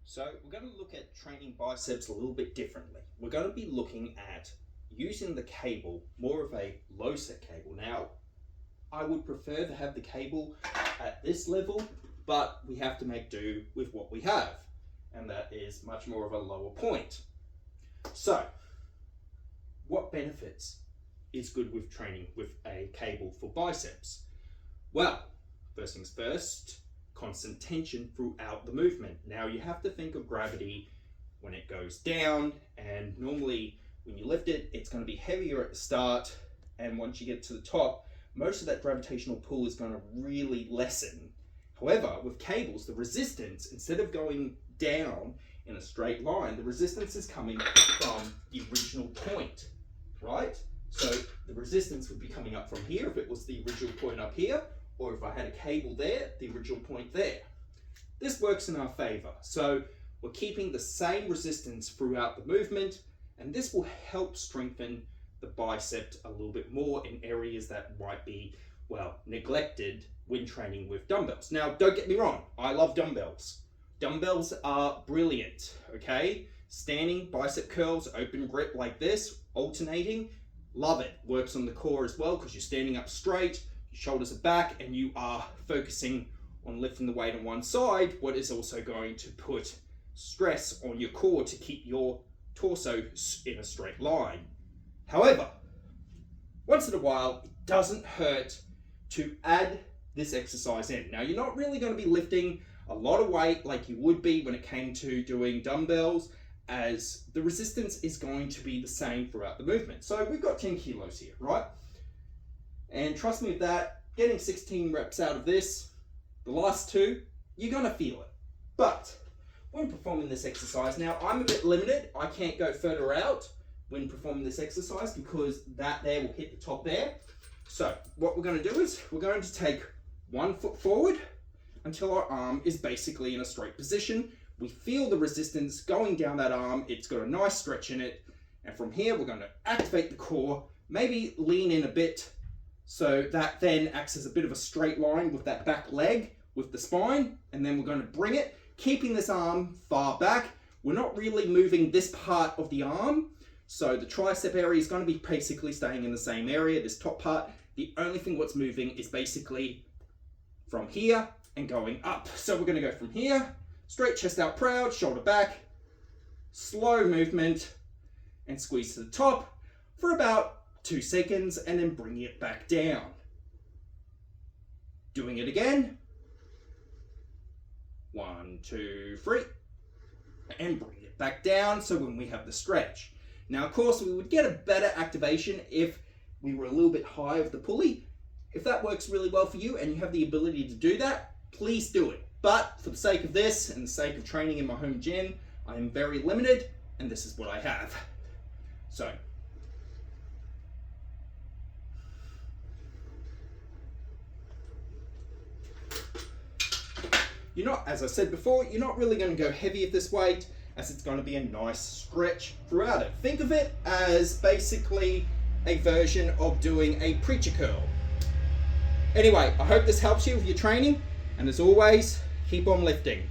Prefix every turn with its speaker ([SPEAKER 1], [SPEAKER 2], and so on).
[SPEAKER 1] So we're going to look at training biceps a little bit differently. We're going to be looking at using the cable, more of a low set cable. Now, I would prefer to have the cable at this level, but we have to make do with what we have, and that is much more of a lower point. So, what benefits is good with training with a cable for biceps? Well, first things first, constant tension throughout the movement. Now you have to think of gravity when it goes down, and normally when you lift it, it's going to be heavier at the start, and once you get to the top, most of that gravitational pull is going to really lessen. However, with cables, the resistance, instead of going down in a straight line, the resistance is coming from the original point, right? So the resistance would be coming up from here if it was the original point up here, or if I had a cable there, the original point there. This works in our favor. So we're keeping the same resistance throughout the movement, and this will help strengthen the bicep a little bit more in areas that might be, well, neglected when training with dumbbells. Now, don't get me wrong, I love dumbbells. Dumbbells are brilliant, okay? Standing bicep curls, open grip like this, alternating, love it. Works on the core as well because you're standing up straight, your shoulders are back, and you are focusing on lifting the weight on one side, what is also going to put stress on your core to keep your torso in a straight line. However, once in a while, it doesn't hurt to add this exercise in. Now, you're not really going to be lifting a lot of weight like you would be when it came to doing dumbbells, as the resistance is going to be the same throughout the movement. So we've got 10 kilos here, right? And trust me with that, getting 16 reps out of this, the last two, you're going to feel it. But when performing this exercise, now I'm a bit limited. I can't go further out when performing this exercise because that there will hit the top there. So what we're going to do is we're going to take 1 foot forward until our arm is basically in a straight position. We feel the resistance going down that arm. It's got a nice stretch in it. And from here, we're going to activate the core, maybe lean in a bit so that then acts as a bit of a straight line with that back leg with the spine. And then we're going to bring it, keeping this arm far back. We're not really moving this part of the arm. So the tricep area is going to be basically staying in the same area, this top part. The only thing what's moving is basically from here and going up. So we're going to go from here, straight chest out proud, shoulder back, slow movement, and squeeze to the top for about 2 seconds, and then bring it back down. Doing it again. 1, 2, 3, and bring it back down. So when we have the stretch. Now, of course, we would get a better activation if we were a little bit high of the pulley. If that works really well for you and you have the ability to do that, please do it. But for the sake of this and the sake of training in my home gym, I am very limited, and this is what I have. So, you're not, as I said before, you're not really going to go heavy at this weight, as it's going to be a nice stretch throughout it. Think of it as basically a version of doing a preacher curl. Anyway, I hope this helps you with your training, and as always, keep on lifting.